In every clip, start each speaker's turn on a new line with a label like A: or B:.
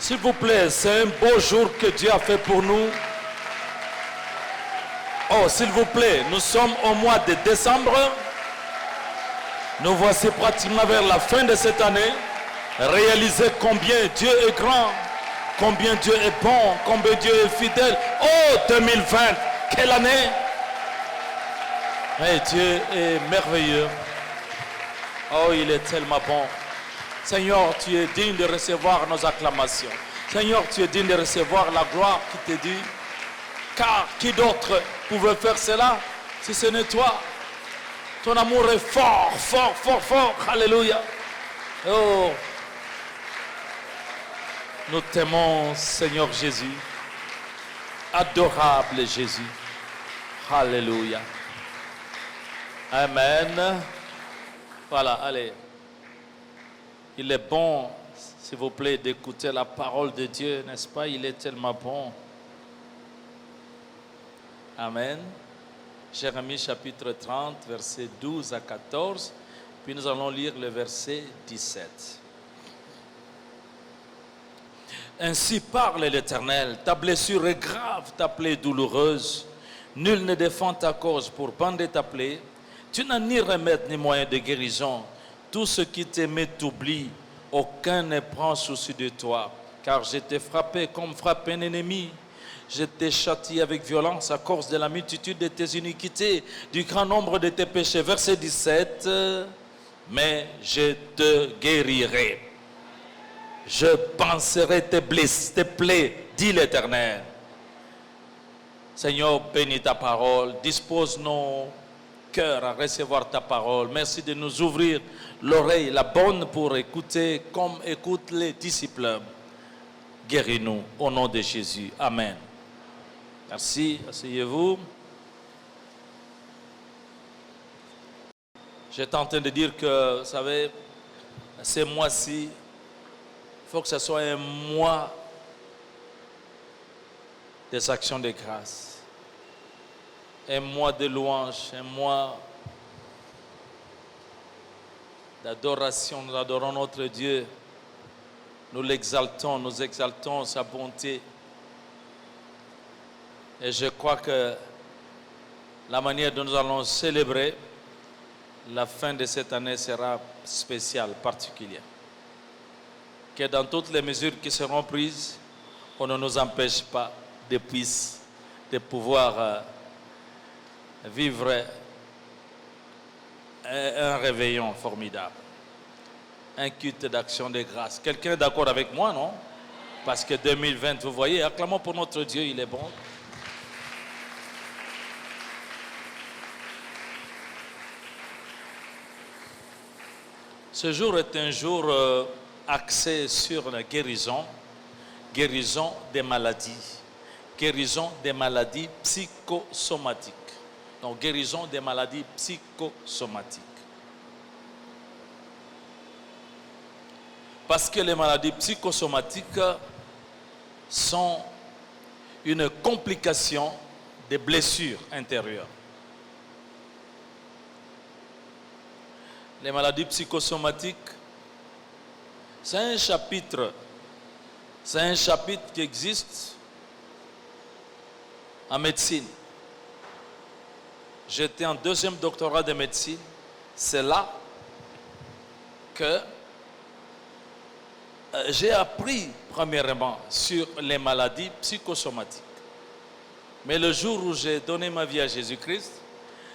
A: S'il vous plaît, c'est un beau jour que Dieu a fait pour nous. Oh, s'il vous plaît, nous sommes au mois de décembre. Nous voici pratiquement vers la fin de cette année. Réalisez combien Dieu est grand, combien Dieu est bon, combien Dieu est fidèle. Oh, 2020, quelle année! Et Dieu est merveilleux. Oh, il est tellement bon. Seigneur, tu es digne de recevoir nos acclamations. Seigneur, tu es digne de recevoir la gloire qui t'est due. Car qui d'autre pouvait faire cela si ce n'est toi? Ton amour est fort, fort, fort, fort. Alléluia. Oh, nous t'aimons, Seigneur Jésus. Adorable Jésus. Alléluia. Amen. Voilà, allez. Il est bon, s'il vous plaît, d'écouter la parole de Dieu, n'est-ce pas? Il est tellement bon. Amen. Jérémie chapitre 30, versets 12 à 14. Puis nous allons lire le verset 17. Ainsi parle l'Éternel, ta blessure est grave, ta plaie douloureuse. Nul ne défend ta cause pour bander ta plaie. Tu n'as ni remède ni moyen de guérison. Tout ce qui t'aimait t'oublie. Aucun ne prend souci de toi. Car je t'ai frappé comme frappe un ennemi. Je t'ai châtié avec violence à cause de la multitude de tes iniquités, du grand nombre de tes péchés. Verset 17. Mais je te guérirai. Je panserai tes blessures, tes plaies, dit l'Éternel. Seigneur, bénis ta parole. Dispose nos cœurs à recevoir ta parole. Merci de nous ouvrir l'oreille, la bonne pour écouter comme écoutent les disciples. Guéris-nous au nom de Jésus. Amen. Merci. Asseyez-vous. J'étais en train de dire que, vous savez, ces mois-ci, il faut que ce soit un mois des actions de grâce. Un mois de louange, un mois d'adoration. Nous adorons notre Dieu. Nous l'exaltons, nous exaltons sa bonté. Et je crois que la manière dont nous allons célébrer la fin de cette année sera spéciale, particulière. Que dans toutes les mesures qui seront prises, on ne nous empêche pas de pouvoir vivre un réveillon formidable. Un culte d'action de grâce. Quelqu'un est d'accord avec moi, non? Parce que 2020, vous voyez, acclamons pour notre Dieu, il est bon. Ce jour est un jour axé sur la guérison des maladies. Guérison des maladies psychosomatiques. Donc, guérison des maladies psychosomatiques. Parce que les maladies psychosomatiques sont une complication des blessures intérieures. Les maladies psychosomatiques, c'est un chapitre qui existe en médecine. J'étais en 2e doctorat de médecine. C'est là que j'ai appris premièrement sur les maladies psychosomatiques. Mais le jour où j'ai donné ma vie à Jésus-Christ,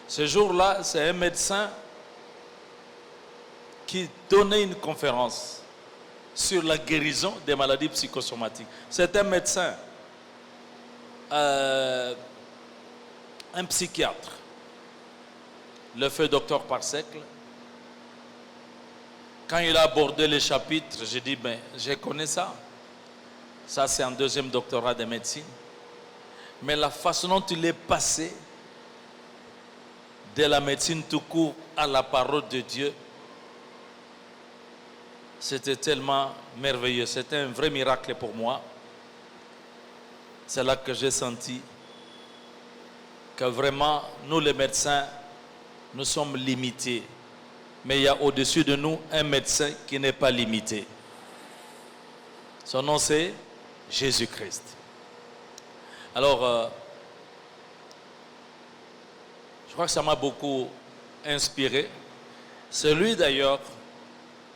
A: ce jour-là, c'est un médecin qui donnait une conférence sur la guérison des maladies psychosomatiques. C'est un médecin, un psychiatre, le feu docteur Parsecle. Quand il a abordé les chapitres, j'ai dit, ben, je connais ça. Ça, c'est un 2e doctorat de médecine. Mais la façon dont il est passé de la médecine tout court à la parole de Dieu, c'était tellement merveilleux. C'était un vrai miracle pour moi. C'est là que j'ai senti que vraiment, nous les médecins, nous sommes limités. Mais il y a au-dessus de nous un médecin qui n'est pas limité. Son nom c'est Jésus-Christ. Alors, je crois que ça m'a beaucoup inspiré. C'est lui d'ailleurs,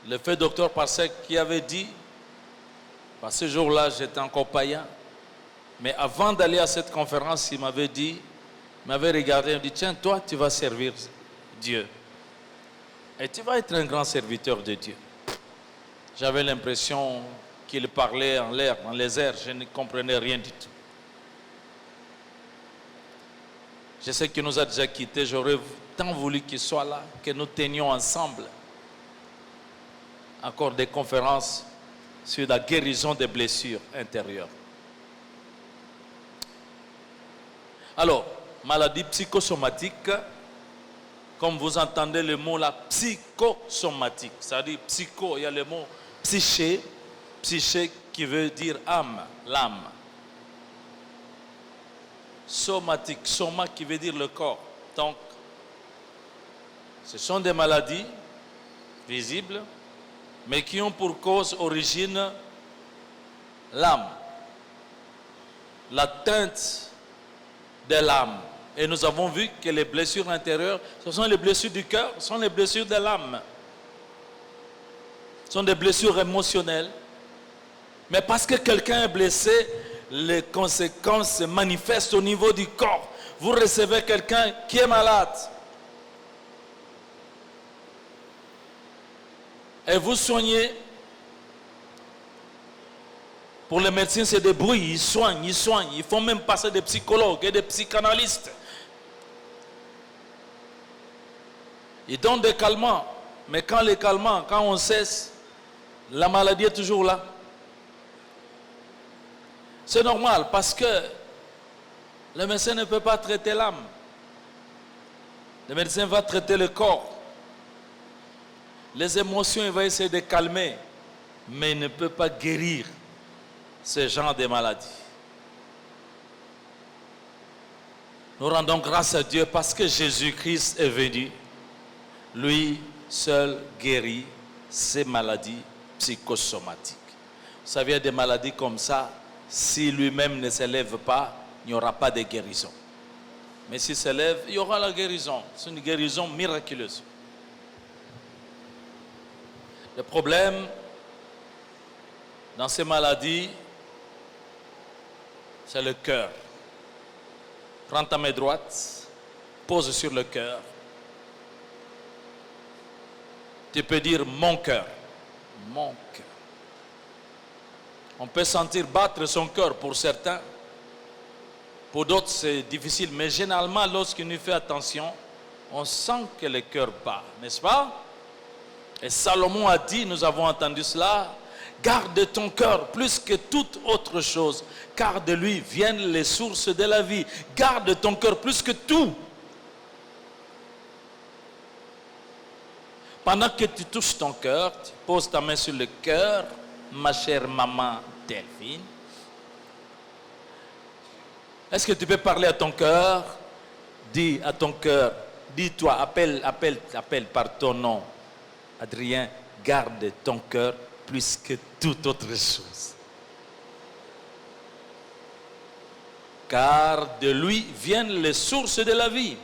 A: le fait docteur Parsec, qui avait dit, parce que ce jour-là j'étais encore païen, mais avant d'aller à cette conférence, il m'avait dit, il m'avait regardé, il m'a dit, tiens, toi tu vas servir Dieu. Et tu vas être un grand serviteur de Dieu. J'avais l'impression qu'il parlait en l'air, dans les airs, je ne comprenais rien du tout. Je sais qu'il nous a déjà quittés, j'aurais tant voulu qu'il soit là, que nous tenions ensemble encore des conférences sur la guérison des blessures intérieures. Alors, maladie psychosomatique, comme vous entendez le mot là, psychosomatique, c'est-à-dire psycho, il y a le mot psyché, psyché qui veut dire âme, l'âme. Somatique, soma qui veut dire le corps. Donc, ce sont des maladies visibles, mais qui ont pour cause, origine, l'âme. L'atteinte de l'âme. Et nous avons vu que les blessures intérieures, ce sont les blessures du cœur, ce sont les blessures de l'âme. Ce sont des blessures émotionnelles. Mais parce que quelqu'un est blessé, les conséquences se manifestent au niveau du corps. Vous recevez quelqu'un qui est malade. Et vous soignez. Pour les médecins, c'est des bruits. Ils soignent. Ils font même passer des psychologues et des psychanalystes. Ils donnent des calmants. Mais quand les calmants, quand on cesse, la maladie est toujours là. C'est normal parce que le médecin ne peut pas traiter l'âme. Le médecin va traiter le corps. Les émotions, il va essayer de calmer. Mais il ne peut pas guérir ce genre de maladies. Nous rendons grâce à Dieu parce que Jésus-Christ est venu. Lui seul guérit ces maladies psychosomatiques. Vous savez, il y a des maladies comme ça. Si lui-même ne s'élève pas, il n'y aura pas de guérison. Mais s'il s'élève, il y aura la guérison. C'est une guérison miraculeuse. Le problème dans ces maladies, c'est le cœur. Prends ta main droite, pose sur le cœur. Tu peux dire mon cœur. Mon cœur. On peut sentir battre son cœur pour certains. Pour d'autres, c'est difficile. Mais généralement, lorsqu'on y fait attention, on sent que le cœur bat. N'est-ce pas? Et Salomon a dit, nous avons entendu cela, garde ton cœur plus que toute autre chose, car de lui viennent les sources de la vie. Garde ton cœur plus que tout. Pendant que tu touches ton cœur, tu poses ta main sur le cœur, ma chère maman Delphine. Est-ce que tu peux parler à ton cœur? Dis à ton cœur, dis-toi, appelle par ton nom. Adrien, garde ton cœur plus que toute autre chose. Car de lui viennent les sources de la vie.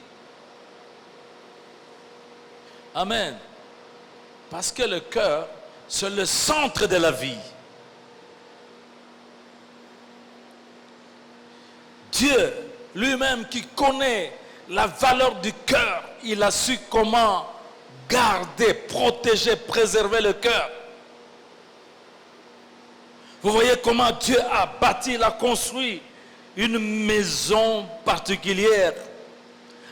A: Amen. Parce que le cœur, c'est le centre de la vie. Dieu lui-même qui connaît la valeur du cœur, il a su comment garder, protéger, préserver le cœur. Vous voyez comment Dieu a bâti, il a construit une maison particulière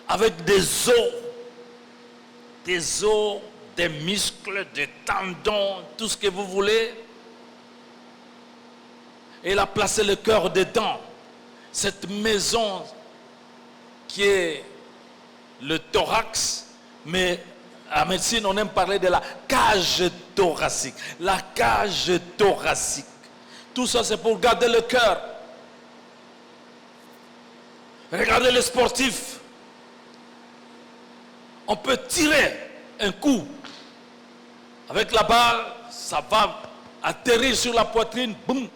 A: avec des os, des muscles, des tendons, tout ce que vous voulez. Et il a placé le cœur dedans. Cette maison qui est le thorax, mais en médecine on aime parler de la cage thoracique. La cage thoracique. Tout ça c'est pour garder le cœur. Regardez les sportifs. On peut tirer un coup. Avec la balle, ça va atterrir sur la poitrine, boum.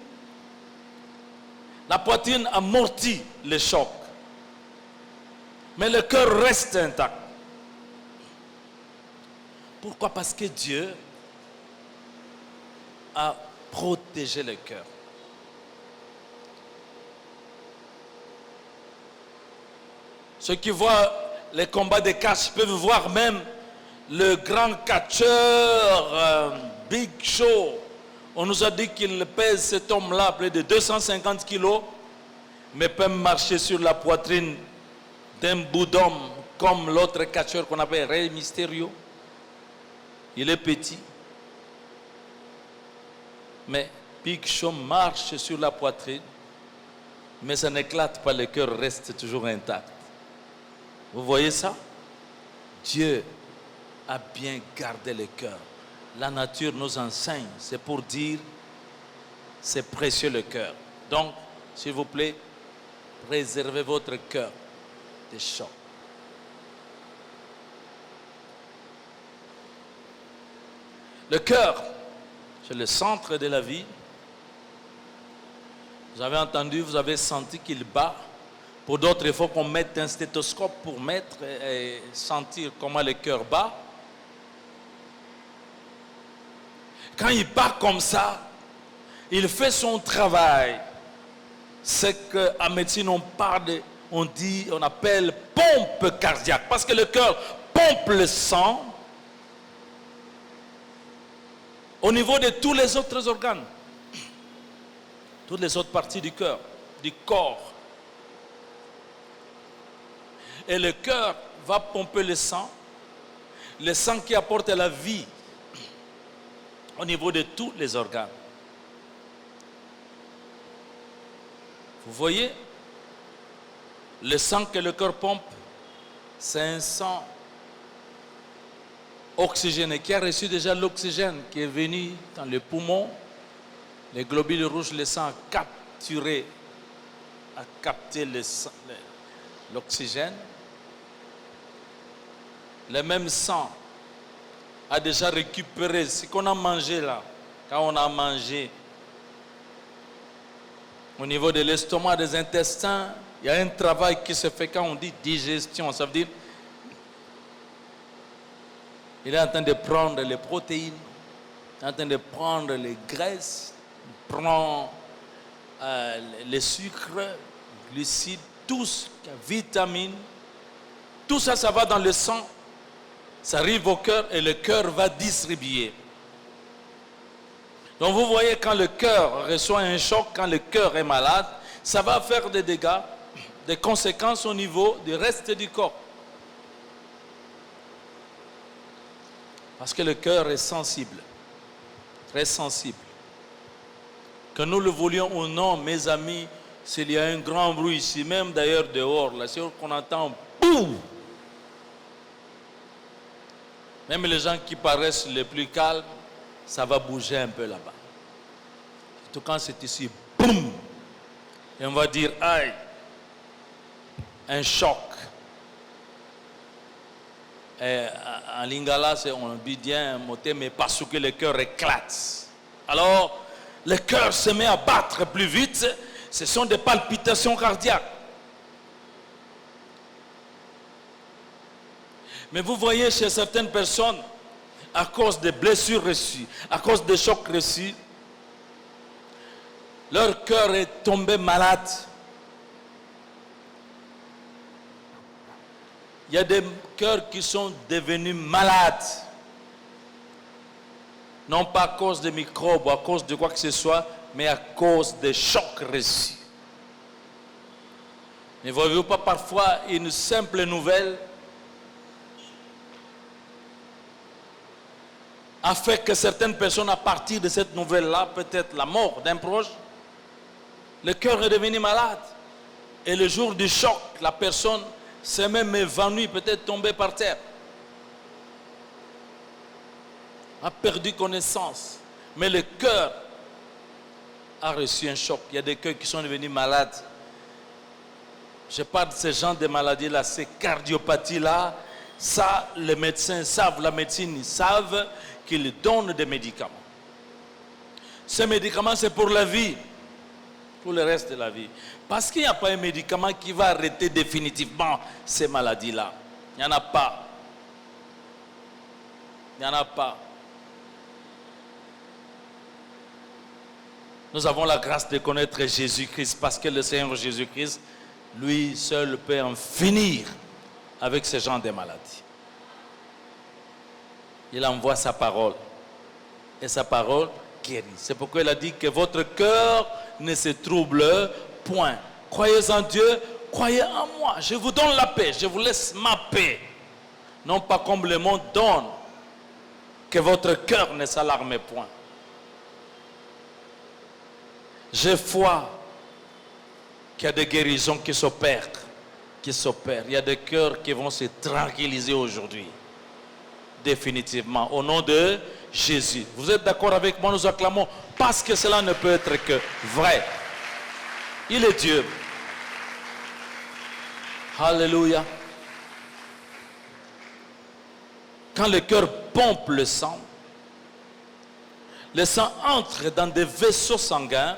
A: La poitrine amortit le choc. Mais le cœur reste intact. Pourquoi? Parce que Dieu a protégé le cœur. Ceux qui voient les combats de catch peuvent voir même le grand catcheur Big Show. On nous a dit qu'il pèse cet homme-là près de 250 kilos, mais peut marcher sur la poitrine d'un bout d'homme comme l'autre catcheur qu'on appelle Rey Mysterio. Il est petit, mais Big Show marche sur la poitrine, mais ça n'éclate pas, le cœur reste toujours intact. Vous voyez ça? Dieu a bien gardé le cœur. La nature nous enseigne, c'est pour dire, c'est précieux le cœur. Donc, s'il vous plaît, préservez votre cœur des chocs. Le cœur, c'est le centre de la vie. Vous avez entendu, vous avez senti qu'il bat. Pour d'autres, il faut qu'on mette un stéthoscope pour mettre et sentir comment le cœur bat. Quand il bat comme ça, il fait son travail. C'est qu'en médecine, on appelle pompe cardiaque. Parce que le cœur pompe le sang au niveau de tous les autres organes. Toutes les autres parties du cœur, du corps. Et le cœur va pomper le sang qui apporte la vie au niveau de tous les organes. Vous voyez, le sang que le cœur pompe, c'est un sang oxygéné qui a reçu déjà l'oxygène qui est venu dans les poumons. Les globules rouges, le sang a capté l'oxygène. Le même sang a déjà récupéré ce qu'on a mangé là. Quand on a mangé au niveau de l'estomac, des intestins, il y a un travail qui se fait quand on dit digestion. Ça veut dire il est en train de prendre les protéines, il est en train de prendre les graisses, il prend les sucres, les glucides, tout ce qui a vitamines. Tout ça, ça va dans le sang. Ça arrive au cœur et le cœur va distribuer. Donc vous voyez, quand le cœur reçoit un choc, quand le cœur est malade, ça va faire des dégâts, des conséquences au niveau du reste du corps. Parce que le cœur est sensible, très sensible. Que nous le voulions ou non, mes amis, s'il y a un grand bruit ici, même d'ailleurs dehors, là, c'est qu'on entend boum. Même les gens qui paraissent les plus calmes, ça va bouger un peu là-bas. Surtout quand c'est ici, boum. Et on va dire, aïe, un choc. Et en lingala, on dit bien, mais parce que le cœur éclate. Alors, le cœur se met à battre plus vite. Ce sont des palpitations cardiaques. Mais vous voyez chez certaines personnes, à cause des blessures reçues, à cause des chocs reçus, leur cœur est tombé malade. Il y a des cœurs qui sont devenus malades. Non pas à cause de microbes ou à cause de quoi que ce soit, mais à cause des chocs reçus. Ne voyez-vous pas parfois une simple nouvelle a fait que certaines personnes, à partir de cette nouvelle-là, peut-être la mort d'un proche, le cœur est devenu malade. Et le jour du choc, la personne s'est même évanouie, peut-être tombée par terre. A perdu connaissance. Mais le cœur a reçu un choc. Il y a des cœurs qui sont devenus malades. Je parle de ce genre de maladies-là, ces cardiopathies-là. Ça, les médecins savent, la médecine, ils savent qu'ils donnent des médicaments. Ce médicament, c'est pour la vie. Pour le reste de la vie. Parce qu'il n'y a pas un médicament qui va arrêter définitivement ces maladies-là. Il n'y en a pas. Il n'y en a pas. Nous avons la grâce de connaître Jésus-Christ parce que le Seigneur Jésus-Christ, lui seul peut en finir avec ce genre de maladies. Il envoie sa parole. Et sa parole guérit. C'est pourquoi il a dit que votre cœur ne se trouble point. Croyez en Dieu, croyez en moi. Je vous donne la paix, je vous laisse ma paix. Non pas comme le monde donne. Que votre cœur ne s'alarme point. J'ai foi qu'il y a des guérisons qui s'opèrent. Il y a des cœurs qui vont se tranquilliser aujourd'hui. Définitivement. Au nom de Jésus. Vous êtes d'accord avec moi? Nous acclamons parce que cela ne peut être que vrai. Il est Dieu. Alléluia. Quand le cœur pompe le sang entre dans des vaisseaux sanguins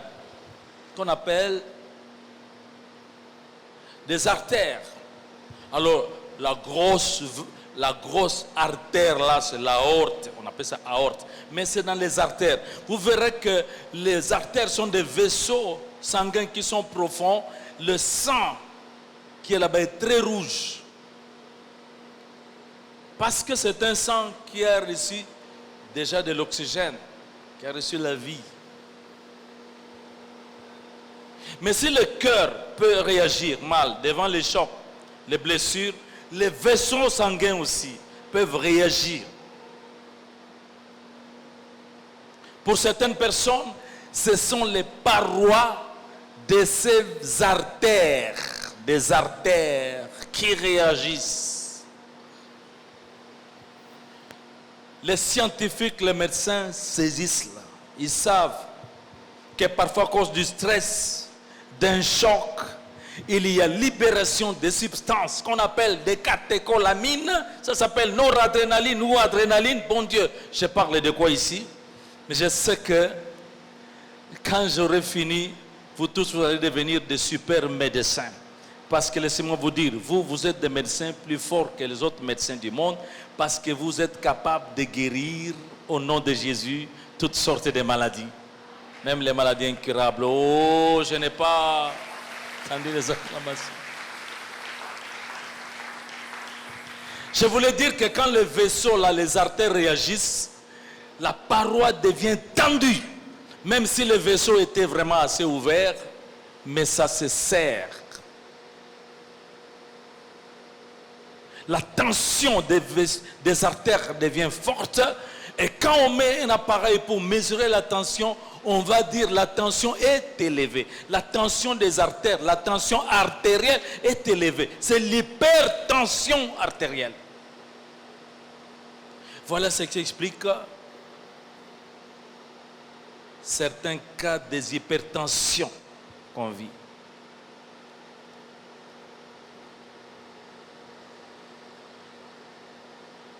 A: qu'on appelle des artères. Alors, la grosse artère là, c'est l'aorte. On appelle ça aorte. Mais c'est dans les artères. Vous verrez que les artères sont des vaisseaux sanguins qui sont profonds. Le sang qui est là-bas est très rouge. Parce que c'est un sang qui a reçu déjà de l'oxygène, qui a reçu la vie. Mais si le cœur peut réagir mal devant les chocs, les blessures, les vaisseaux sanguins aussi peuvent réagir. Pour certaines personnes, ce sont les parois de ces artères, des artères qui réagissent. Les scientifiques, les médecins saisissent là. Ils savent que parfois à cause du stress, d'un choc, il y a libération de substances qu'on appelle des catécholamines. Ça s'appelle noradrénaline ou adrénaline. Bon Dieu, je parle de quoi ici? Mais je sais que quand j'aurai fini, vous tous vous allez devenir des super médecins. Parce que laissez-moi vous dire, vous êtes des médecins plus forts que les autres médecins du monde parce que vous êtes capables de guérir au nom de Jésus toutes sortes de maladies. Même les maladies incurables. Oh, je n'ai pas entendu les acclamations. Je voulais dire que quand le vaisseau, là, les artères réagissent, la paroi devient tendue. Même si le vaisseau était vraiment assez ouvert, mais ça se serre. La tension des artères devient forte. Et quand on met un appareil pour mesurer la tension, on va dire la tension est élevée. La tension des artères, la tension artérielle est élevée. C'est l'hypertension artérielle. Voilà ce qui explique certains cas des hypertensions qu'on vit.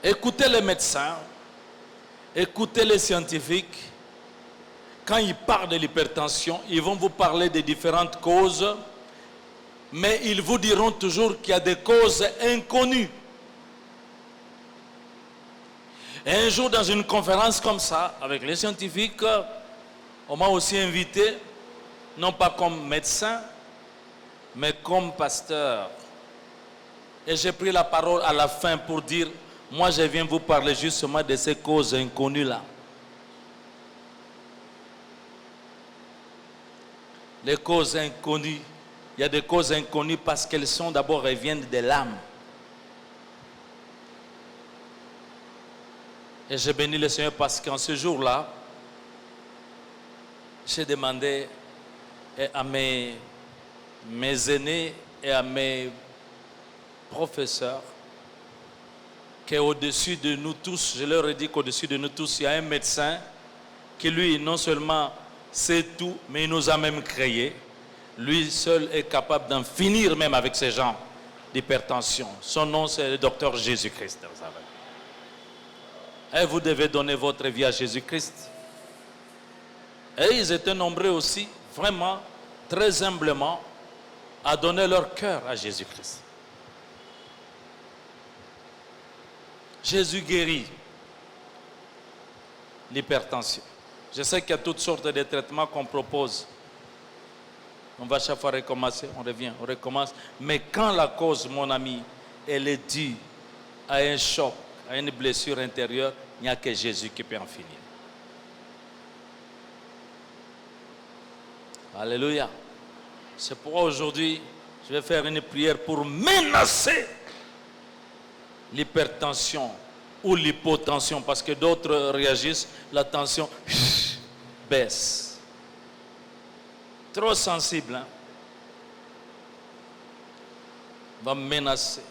A: Écoutez les médecins, écoutez les scientifiques. Quand ils parlent de l'hypertension, ils vont vous parler de différentes causes, mais ils vous diront toujours qu'il y a des causes inconnues. Et un jour, dans une conférence comme ça, avec les scientifiques, on m'a aussi invité, non pas comme médecin, mais comme pasteur. Et j'ai pris la parole à la fin pour dire, moi je viens vous parler justement de ces causes inconnues-là. Les causes inconnues, il y a des causes inconnues parce qu'elles sont d'abord, elles viennent de l'âme. Et je bénis le Seigneur parce qu'en ce jour-là, j'ai demandé à mes aînés et à mes professeurs qu'au-dessus de nous tous, je leur ai dit qu'au-dessus de nous tous, il y a un médecin qui lui, non seulement sait tout, mais il nous a même créés. Lui seul est capable d'en finir même avec ces gens d'hypertension. Son nom, c'est le docteur Jésus-Christ. Et vous devez donner votre vie à Jésus-Christ. Et ils étaient nombreux aussi, vraiment, très humblement, à donner leur cœur à Jésus-Christ. Jésus guérit l'hypertension. Je sais qu'il y a toutes sortes de traitements qu'on propose. On va chaque fois recommencer, on revient, on recommence. Mais quand la cause, mon ami, elle est due à un choc, à une blessure intérieure, il n'y a que Jésus qui peut en finir. Alléluia. C'est pourquoi aujourd'hui, je vais faire une prière pour menacer l'hypertension ou l'hypotension, parce que d'autres réagissent, la tension baisse. Trop sensible, hein? Va menacer.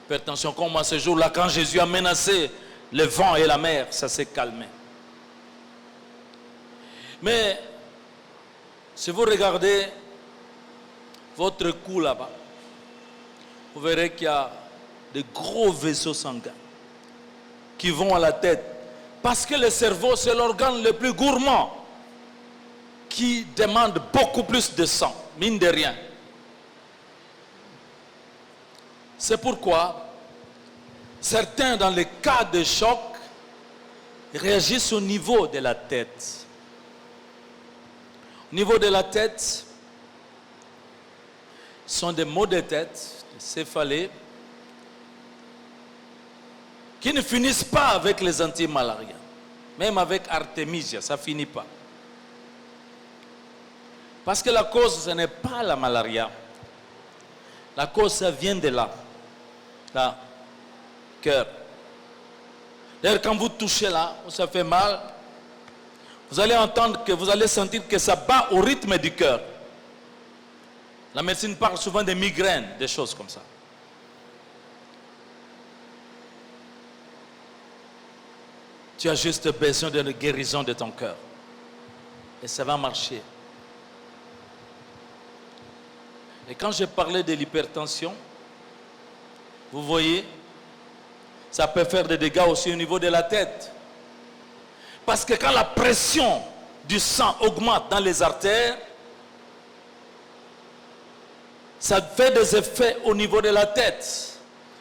A: L'hypertension, comme à ce jour-là, quand Jésus a menacé le vent et la mer, ça s'est calmé. Mais si vous regardez votre cou là-bas, vous verrez qu'il y a de gros vaisseaux sanguins qui vont à la tête. Parce que le cerveau, c'est l'organe le plus gourmand qui demande beaucoup plus de sang, mine de rien. C'est pourquoi certains, dans les cas de choc, réagissent au niveau de la tête. Au niveau de la tête, ce sont des maux de tête, des céphalées, qui ne finissent pas avec les antimalariens. Même avec Artemisia, ça ne finit pas. Parce que la cause, ce n'est pas la malaria. La cause, ça vient de là. Là, cœur. D'ailleurs, quand vous touchez là, où ça fait mal, vous allez entendre que vous allez sentir que ça bat au rythme du cœur. La médecine parle souvent des migraines, des choses comme ça. Tu as juste besoin d'une guérison de ton cœur. Et ça va marcher. Et quand je parlais de l'hypertension, vous voyez, ça peut faire des dégâts aussi au niveau de la tête. Parce que quand la pression du sang augmente dans les artères, ça fait des effets au niveau de la tête.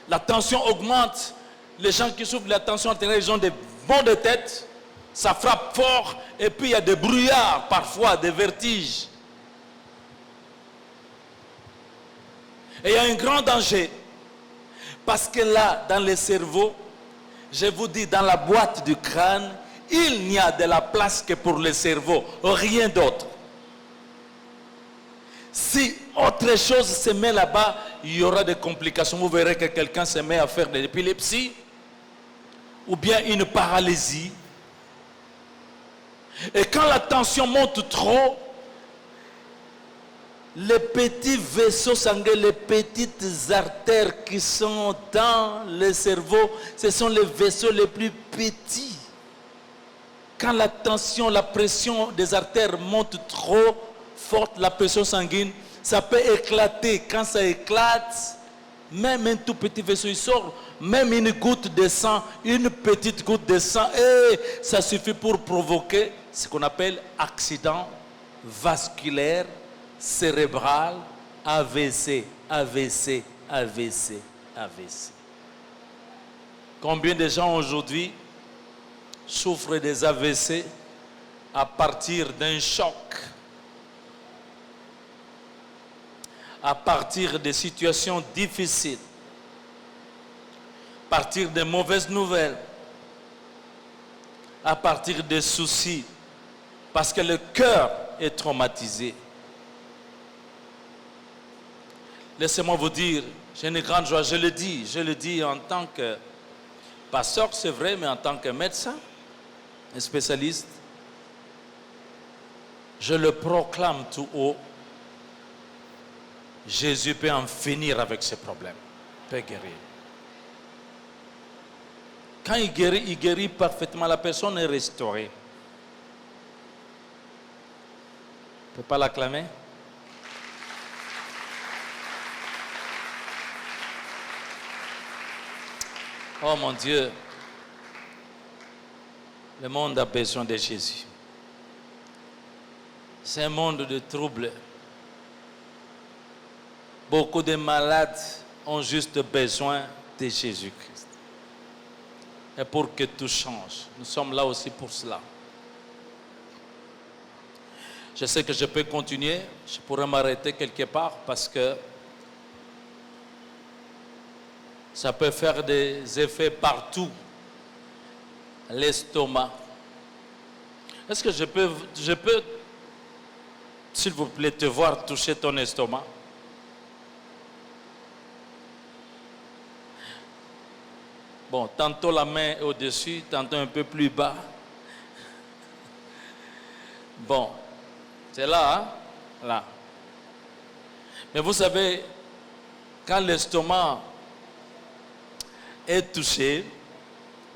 A: La tension augmente. Les gens qui souffrent de la tension artérielle, ils ont des maux de tête. Ça frappe fort. Et puis il y a des brouillards, parfois des vertiges. Et il y a un grand danger. Parce que là, dans le cerveau, je vous dis, dans la boîte du crâne, il n'y a de la place que pour le cerveau, rien d'autre. Si autre chose se met là-bas, il y aura des complications. Vous verrez que quelqu'un se met à faire de l'épilepsie ou bien une paralysie. Et quand la tension monte trop, les petits vaisseaux sanguins, les petites artères qui sont dans le cerveau, ce sont les vaisseaux les plus petits. Quand la tension, la pression des artères monte trop forte, la pression sanguine, ça peut éclater. Quand ça éclate, même un tout petit vaisseau, il sort, même une goutte de sang, une petite goutte de sang, et ça suffit pour provoquer ce qu'on appelle accident vasculaire cérébral, AVC, AVC, AVC, AVC. Combien de gens aujourd'hui souffrent des AVC à partir d'un choc, à partir de situations difficiles, à partir de mauvaises nouvelles, à partir des soucis, parce que le cœur est traumatisé. Laissez-moi vous dire, j'ai une grande joie, je le dis en tant que pasteur, c'est vrai, mais en tant que médecin, un spécialiste, je le proclame tout haut, Jésus peut en finir avec ce problème, peut guérir. Quand il guérit parfaitement, la personne est restaurée. On ne peut pas l'acclamer? Oh mon Dieu, le monde a besoin de Jésus. C'est un monde de troubles. Beaucoup de malades ont juste besoin de Jésus-Christ. Et pour que tout change, nous sommes là aussi pour cela. Je sais que je peux continuer, je pourrais m'arrêter quelque part parce que ça peut faire des effets partout. L'estomac. Est-ce que je peux, s'il vous plaît, te voir toucher ton estomac? Bon, tantôt la main est au-dessus, tantôt un peu plus bas. Bon, c'est là, hein? Là. Mais vous savez, quand l'estomac est touché,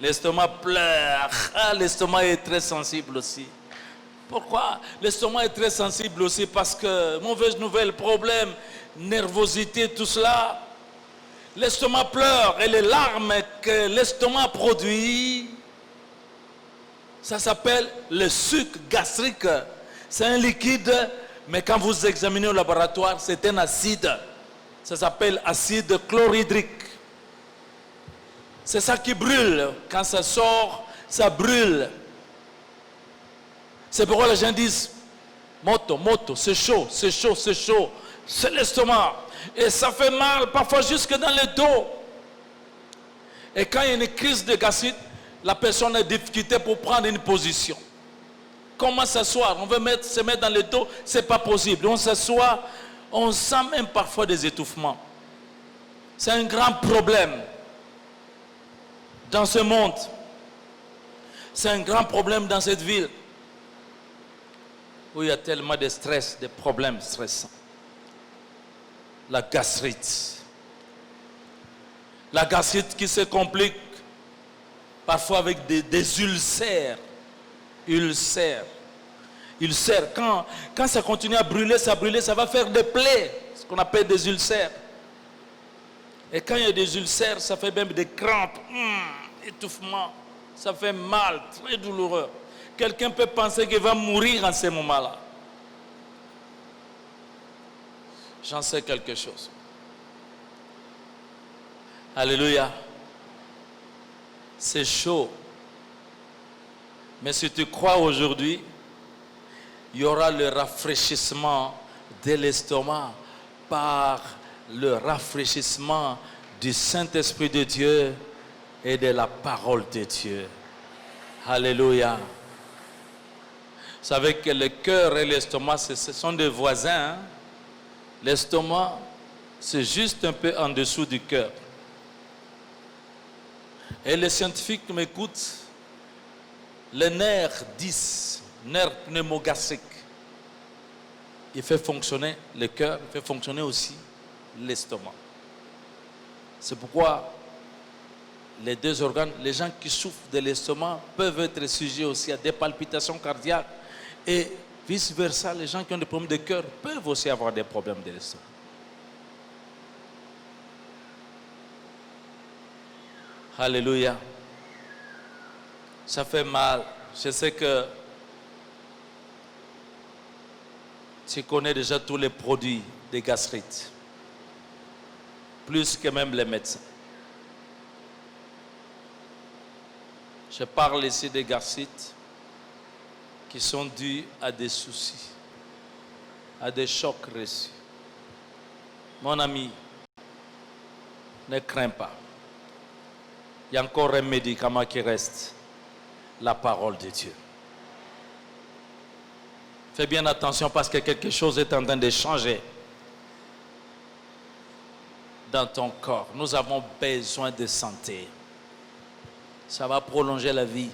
A: l'estomac pleure. Ah, l'estomac est très sensible aussi. Pourquoi? L'estomac est très sensible aussi parce que mauvaise nouvelle, problème, nervosité, tout cela. L'estomac pleure et les larmes que l'estomac produit, ça s'appelle le suc gastrique. C'est un liquide, mais quand vous examinez au laboratoire, c'est un acide. Ça s'appelle acide chlorhydrique. C'est ça qui brûle. Quand ça sort, ça brûle. C'est pourquoi les gens disent, moto, c'est chaud, c'est chaud, c'est chaud. C'est l'estomac. Et ça fait mal, parfois jusque dans le dos. Et quand il y a une crise de gastrite, la personne a des difficultés pour prendre une position. Comment s'asseoir? On veut se mettre dans le dos, ce n'est pas possible. On s'assoit, on sent même parfois des étouffements. C'est un grand problème dans ce monde. C'est un grand problème dans cette ville où il y a tellement de stress, de problèmes stressants. La gastrite. La gastrite qui se complique parfois avec des ulcères. Ulcères. Quand ça continue à brûler, ça va faire des plaies, ce qu'on appelle des ulcères. Et quand il y a des ulcères, ça fait même des crampes, étouffement. Ça fait mal, très douloureux. Quelqu'un peut penser qu'il va mourir en ce moment-là. J'en sais quelque chose. Alléluia. C'est chaud. Mais si tu crois aujourd'hui, il y aura le rafraîchissement de l'estomac par le rafraîchissement du Saint-Esprit de Dieu et de la parole de Dieu. Alléluia. Vous savez que le cœur et l'estomac, ce sont des voisins. Hein? L'estomac, c'est juste un peu en dessous du cœur. Et les scientifiques m'écoutent. Le nerf 10, nerf pneumogastrique, il fait fonctionner le cœur, il fait fonctionner aussi l'estomac. C'est pourquoi les deux organes, les gens qui souffrent de l'estomac peuvent être sujets aussi à des palpitations cardiaques et vice-versa, les gens qui ont des problèmes de cœur peuvent aussi avoir des problèmes de l'estomac. Alléluia. Ça fait mal. Je sais que tu connais déjà tous les produits de gastrite, plus que même les médecins. Je parle ici des gastrites qui sont dus à des soucis, à des chocs reçus. Mon ami, ne crains pas. Il y a encore un médicament qui reste, la parole de Dieu. Fais bien attention parce que quelque chose est en train de changer dans ton corps. Nous avons besoin de santé. Ça va prolonger la vie.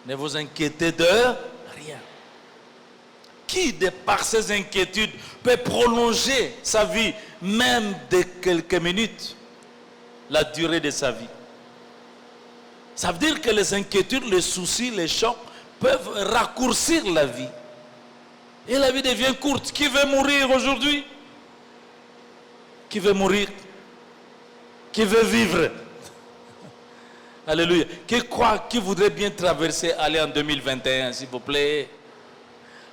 A: Ne vous inquiétez de rien. Qui, de par ses inquiétudes, peut prolonger sa vie, même de quelques minutes, la durée de sa vie? Ça veut dire que les inquiétudes, les soucis, les chocs peuvent raccourcir la vie. Et la vie devient courte. Qui veut mourir aujourd'hui? Qui veut mourir? Qui veut vivre? Alléluia. Qui croit, qui voudrait bien traverser, aller en 2021, s'il vous plaît?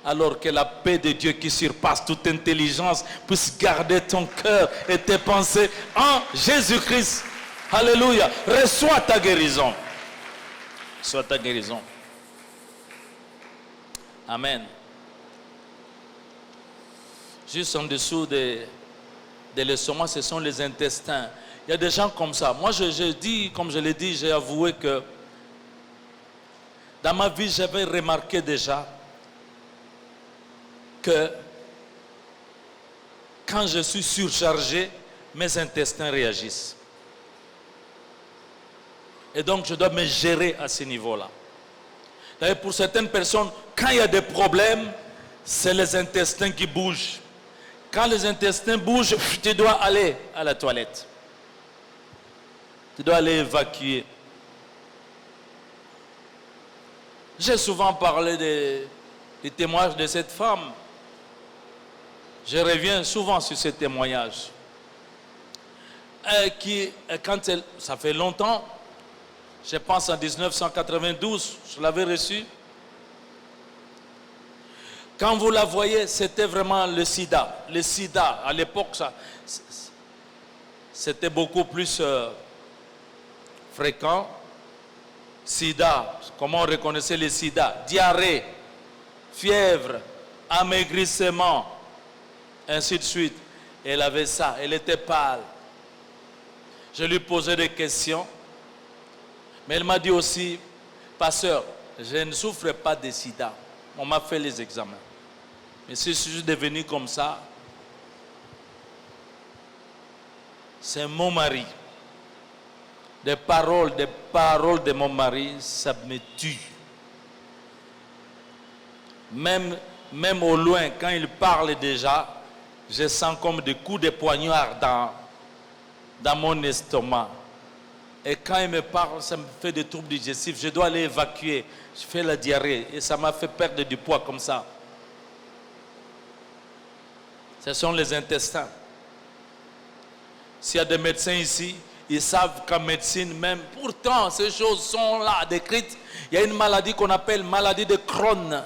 A: Alors que la paix de Dieu qui surpasse toute intelligence puisse garder ton cœur et tes pensées en Jésus-Christ. Alléluia. Reçois ta guérison. Reçois ta guérison. Amen. Juste en dessous de l'estomac, ce sont les intestins. Il y a des gens comme ça. Moi, je dis, comme je l'ai dit, j'ai avoué que dans ma vie, j'avais remarqué déjà que quand je suis surchargé, mes intestins réagissent. Et donc, je dois me gérer à ce niveau-là. D'ailleurs, pour certaines personnes, quand il y a des problèmes, c'est les intestins qui bougent. Quand les intestins bougent, tu dois aller à la toilette. Tu dois aller évacuer. J'ai souvent parlé des témoignages de cette femme. Je reviens souvent sur ce témoignage. Ça fait longtemps, je pense en 1992, je l'avais reçu. Quand vous la voyez, c'était vraiment le sida. Le sida, à l'époque, c'était beaucoup plus fréquent. Sida, comment on reconnaissait le sida? Diarrhée, fièvre, amaigrissement, ainsi de suite. Elle avait ça, elle était pâle. Je lui posais des questions, mais elle m'a dit aussi, pasteur, je ne souffre pas de sida. On m'a fait les examens. Mais si je suis devenu comme ça, c'est mon mari. Des paroles de mon mari, ça me tue. Même au loin, quand il parle déjà, je sens comme des coups de poignard dans mon estomac. Et quand il me parle, ça me fait des troubles digestifs. Je dois aller évacuer. Je fais la diarrhée. Et ça m'a fait perdre du poids comme ça. Ce sont les intestins. S'il y a des médecins ici, ils savent qu'en médecine même, pourtant ces choses sont là décrites. Il y a une maladie qu'on appelle maladie de Crohn.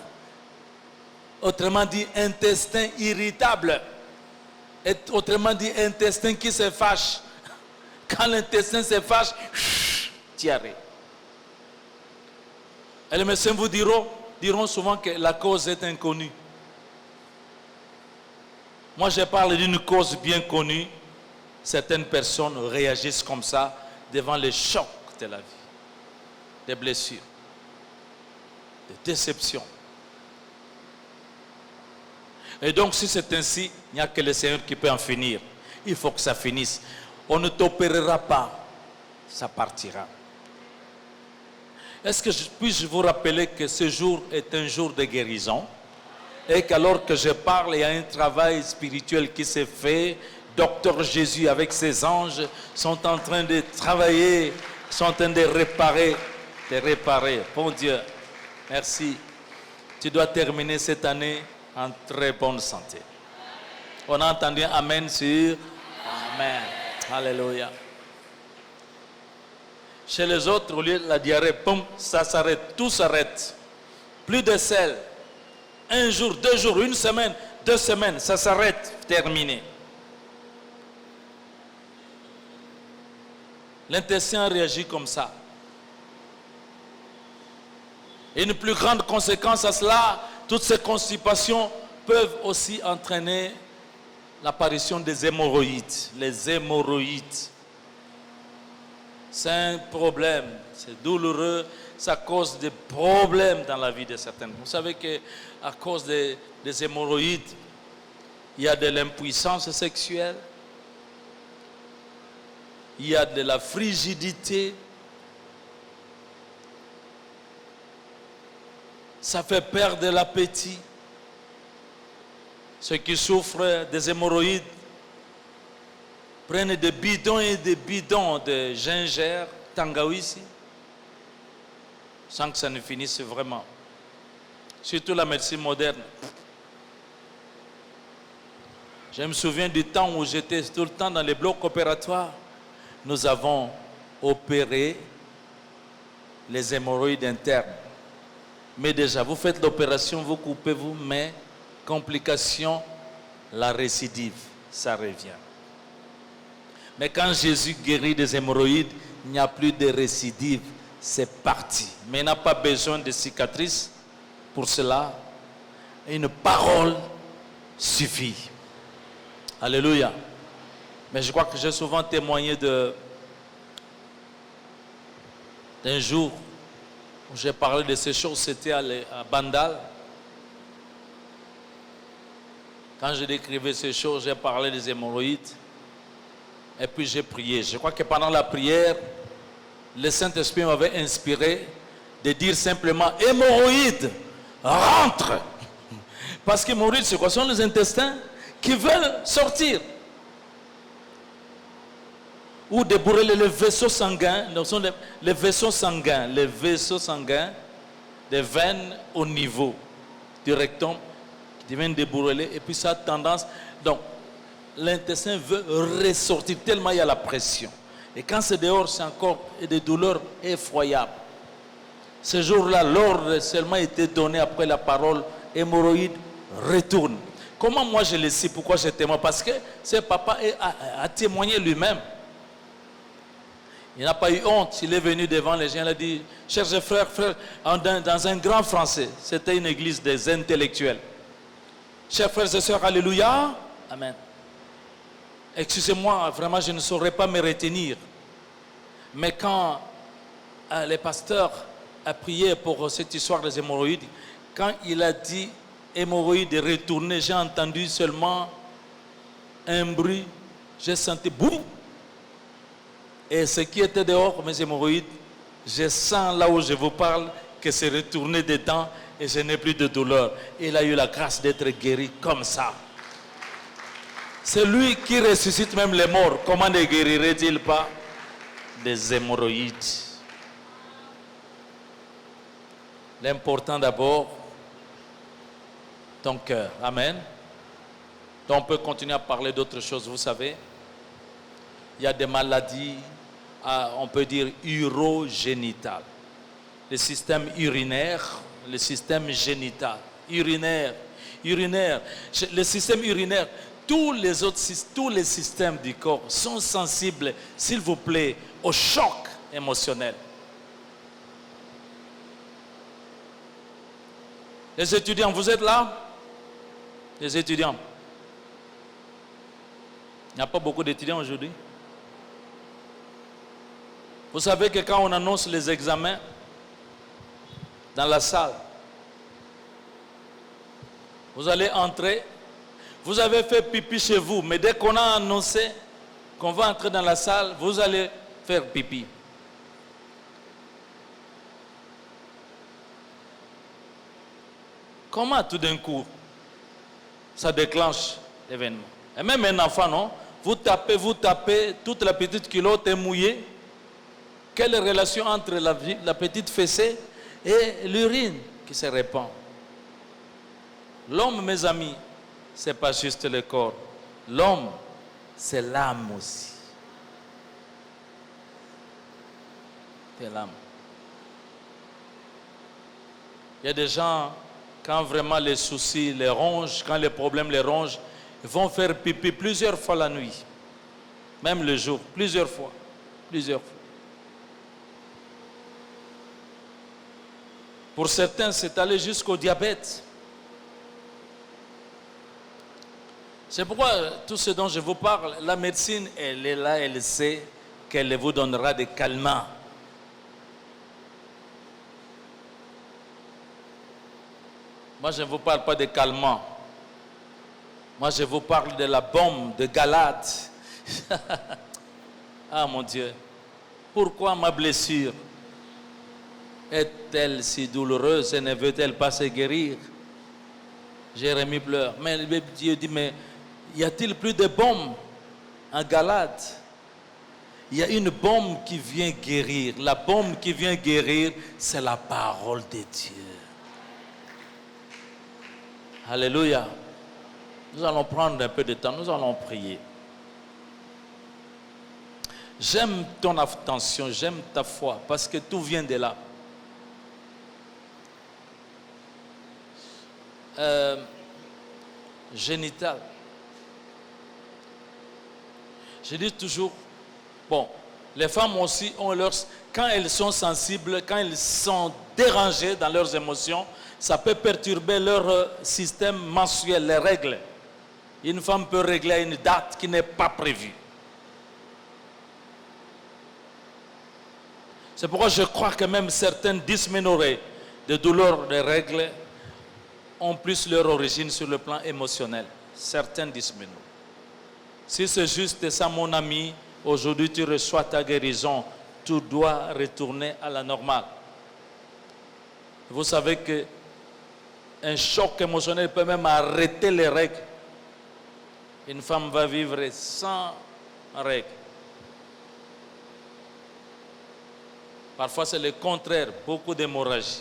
A: Autrement dit, intestin irritable. Et autrement dit, intestin qui se fâche. Quand l'intestin se fâche, diarrhée. Et les médecins vous diront souvent que la cause est inconnue. Moi, je parle d'une cause bien connue. Certaines personnes réagissent comme ça devant les chocs de la vie, des blessures, des déceptions. Et donc, si c'est ainsi, il n'y a que le Seigneur qui peut en finir. Il faut que ça finisse. On ne t'opérera pas, ça partira. Est-ce que puis-je vous rappeler que ce jour est un jour de guérison et qu'alors que je parle, il y a un travail spirituel qui s'est fait. Docteur Jésus avec ses anges sont en train de travailler, sont en train de réparer. Bon Dieu, merci. Tu dois terminer cette année en très bonne santé. On a entendu Amen sur Amen. Alléluia. Chez les autres, au lieu de la diarrhée, boum, ça s'arrête, tout s'arrête. Plus de sel. Un jour, 2 jours, 1 semaine, 2 semaines, ça s'arrête, terminé. L'intestin réagit comme ça. Et une plus grande conséquence à cela, toutes ces constipations peuvent aussi entraîner l'apparition des hémorroïdes. Les hémorroïdes. C'est un problème, c'est douloureux, ça cause des problèmes dans la vie de certaines. Vous savez qu'à cause des hémorroïdes, il y a de l'impuissance sexuelle, il y a de la frigidité, ça fait perdre l'appétit. Ceux qui souffrent des hémorroïdes prennent des bidons et des bidons de gingembre, tangawizi, sans que ça ne finisse vraiment. Surtout la médecine moderne. Je me souviens du temps où j'étais tout le temps dans les blocs opératoires. Nous avons opéré les hémorroïdes internes. Mais déjà, vous faites l'opération, vous coupez-vous, mais complication, la récidive, ça revient. Mais quand Jésus guérit des hémorroïdes, il n'y a plus de récidive, c'est parti. Mais il n'a pas besoin de cicatrices. Pour cela, une parole suffit. Alléluia. Mais je crois que j'ai souvent témoigné d'un jour où j'ai parlé de ces choses, c'était à Bandal. Quand je décrivais ces choses, j'ai parlé des hémorroïdes. Et puis j'ai prié. Je crois que pendant la prière, le Saint-Esprit m'avait inspiré de dire simplement hémorroïdes, rentre. Parce que hémorroïdes, c'est quoi? Ce sont les intestins qui veulent sortir. Ou débourrer les vaisseaux sanguins. Ce sont les vaisseaux sanguins. Les vaisseaux sanguins des veines au niveau du rectum qui deviennent débourrelés. Et puis ça a tendance. Donc, l'intestin veut ressortir tellement il y a la pression. Et quand c'est dehors, c'est encore des douleurs effroyables. Ce jour-là, l'ordre seulement été donné après la parole, hémorroïde, retourne. Comment moi je le sais? Pourquoi je témoigne? Parce que ce papa a témoigné lui-même. Il n'a pas eu honte. Il est venu devant les gens, il a dit, chers frères, dans un grand français, c'était une église des intellectuels. Chers frères et sœurs, alléluia, amen. Excusez-moi, vraiment, je ne saurais pas me retenir. Mais quand le pasteur a prié pour cette histoire des hémorroïdes, quand il a dit hémorroïdes de retourner, j'ai entendu seulement un bruit, j'ai senti boum. Et ce qui était dehors, mes hémorroïdes, je sens là où je vous parle que c'est retourné dedans et je n'ai plus de douleur. Il a eu la grâce d'être guéri comme ça. C'est lui qui ressuscite même les morts. Comment ne guérirait-il pas des hémorroïdes? L'important d'abord, ton cœur. Amen. Donc on peut continuer à parler d'autres choses, vous savez. Il y a des maladies, on peut dire urogénitales. Le système urinaire, le système génital. Urinaire. Le système urinaire. Tous les systèmes du corps sont sensibles, s'il vous plaît, au choc émotionnel. Les étudiants, vous êtes là? Les étudiants. Il n'y a pas beaucoup d'étudiants aujourd'hui. Vous savez que quand on annonce les examens dans la salle, vous allez entrer. Vous avez fait pipi chez vous, mais dès qu'on a annoncé qu'on va entrer dans la salle, vous allez faire pipi. Comment tout d'un coup, ça déclenche l'événement? Et même un enfant, non? Vous tapez, toute la petite culotte est mouillée. Quelle relation entre la petite fessée et l'urine qui se répand? L'homme, mes amis, ce n'est pas juste le corps. L'homme, c'est l'âme aussi. C'est l'âme. Il y a des gens, quand vraiment les soucis les rongent, quand les problèmes les rongent, ils vont faire pipi plusieurs fois la nuit. Même le jour, plusieurs fois. Pour certains, c'est aller jusqu'au diabète. C'est pourquoi tout ce dont je vous parle, la médecine, elle est là, elle sait qu'elle vous donnera des calmants. Moi, je ne vous parle pas de calmants. Moi, je vous parle de la bombe de Galate. Ah, mon Dieu. Pourquoi ma blessure est-elle si douloureuse et ne veut-elle pas se guérir? Jérémie pleure. Mais Dieu dit, mais y a-t-il plus de bombes en Galate? Il y a une bombe qui vient guérir. La bombe qui vient guérir, c'est la parole de Dieu. Alléluia. Nous allons prendre un peu de temps, nous allons prier. J'aime ton attention, j'aime ta foi, parce que tout vient de là. génitale. Je dis toujours, bon, les femmes aussi ont leurs... Quand elles sont sensibles, quand elles sont dérangées dans leurs émotions, ça peut perturber leur système menstruel, les règles. Une femme peut régler à une date qui n'est pas prévue. C'est pourquoi je crois que même certaines dysménorrhées, de douleurs des règles, ont plus leur origine sur le plan émotionnel. Certaines dysménorrhées. Si c'est juste ça, mon ami, aujourd'hui tu reçois ta guérison, tout doit retourner à la normale. Vous savez que un choc émotionnel peut même arrêter les règles. Une femme va vivre sans règles. Parfois c'est le contraire, beaucoup d'hémorragie.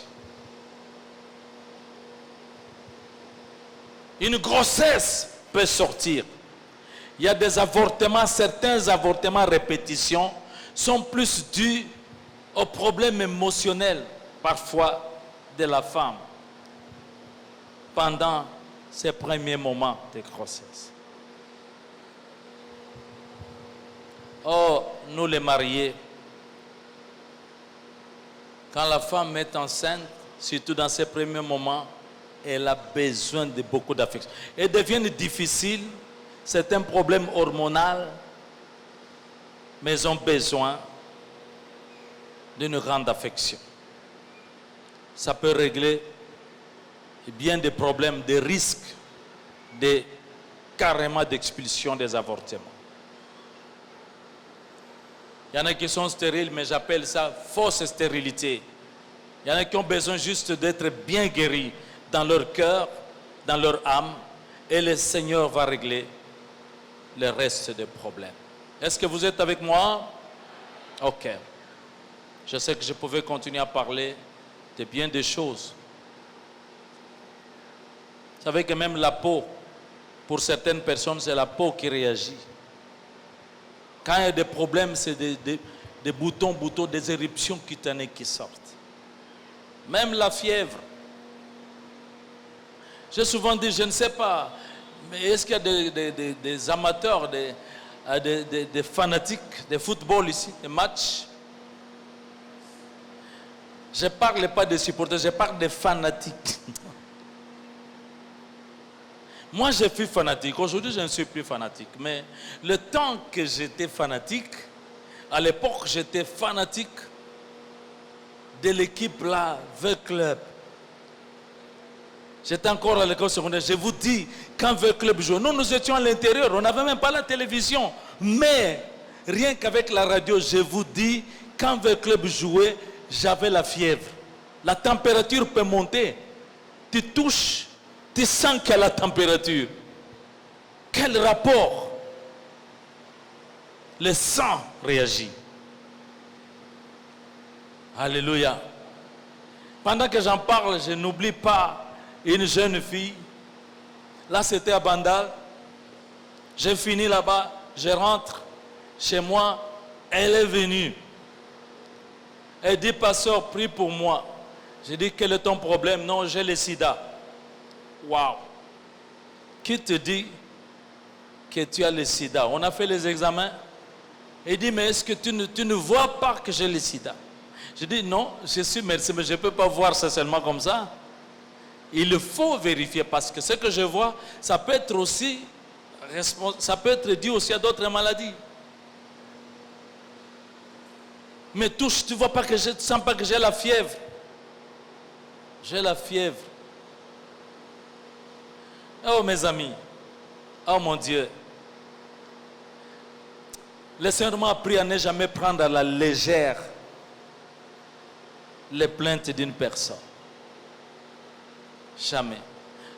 A: Une grossesse peut sortir. Il y a des avortements, certains avortements à répétition sont plus dus aux problèmes émotionnels, parfois, de la femme, pendant ses premiers moments de grossesse. Oh, nous les mariés, quand la femme est enceinte, surtout dans ses premiers moments, elle a besoin de beaucoup d'affection. Et devient difficile, c'est un problème hormonal, mais ils ont besoin d'une grande affection. Ça peut régler bien des problèmes, des risques, carrément d'expulsion des avortements. Il y en a qui sont stériles, mais j'appelle ça fausse stérilité. Il y en a qui ont besoin juste d'être bien guéris dans leur cœur, dans leur âme, et le Seigneur va régler le reste des problèmes. Est-ce que vous êtes avec moi? Ok. Je sais que je pouvais continuer à parler de bien des choses. Vous savez que même la peau, pour certaines personnes, c'est la peau qui réagit. Quand il y a des problèmes, c'est des boutons, des éruptions cutanées qui sortent. Même la fièvre. J'ai souvent dit, je ne sais pas, mais est-ce qu'il y a des amateurs, des fanatiques de football ici, des matchs? Je ne parle pas des supporters, je parle des fanatiques. Moi, je suis fanatique. Aujourd'hui, je ne suis plus fanatique. Mais le temps que j'étais fanatique, à l'époque, j'étais fanatique de l'équipe là, V Club. J'étais encore à l'école secondaire. Je vous dis, quand V Club jouait, nous étions à l'intérieur, on n'avait même pas la télévision. Mais, rien qu'avec la radio, je vous dis, quand V Club jouait, j'avais la fièvre. La température peut monter. Tu touches, tu sens qu'il y a la température. Quel rapport? Le sang réagit. Alléluia. Pendant que j'en parle, je n'oublie pas une jeune fille. Là, c'était à Bandal. J'ai fini là-bas. Je rentre chez moi. Elle est venue. Elle dit, pasteur, prie pour moi. J'ai dit, quel est ton problème? Non, j'ai le sida. Waouh! Qui te dit que tu as le sida? On a fait les examens. Il dit, mais est-ce que tu ne vois pas que j'ai le sida? Je dis, non, je suis médecin, mais je ne peux pas voir ça seulement comme ça. Il faut vérifier parce que ce que je vois, ça peut être aussi, ça peut être dû aussi à d'autres maladies. Mais touche, tu ne vois pas que je ne sens pas que j'ai la fièvre. J'ai la fièvre. Oh mes amis, oh mon Dieu. Le Seigneur m'a appris à ne jamais prendre à la légère les plaintes d'une personne. Jamais.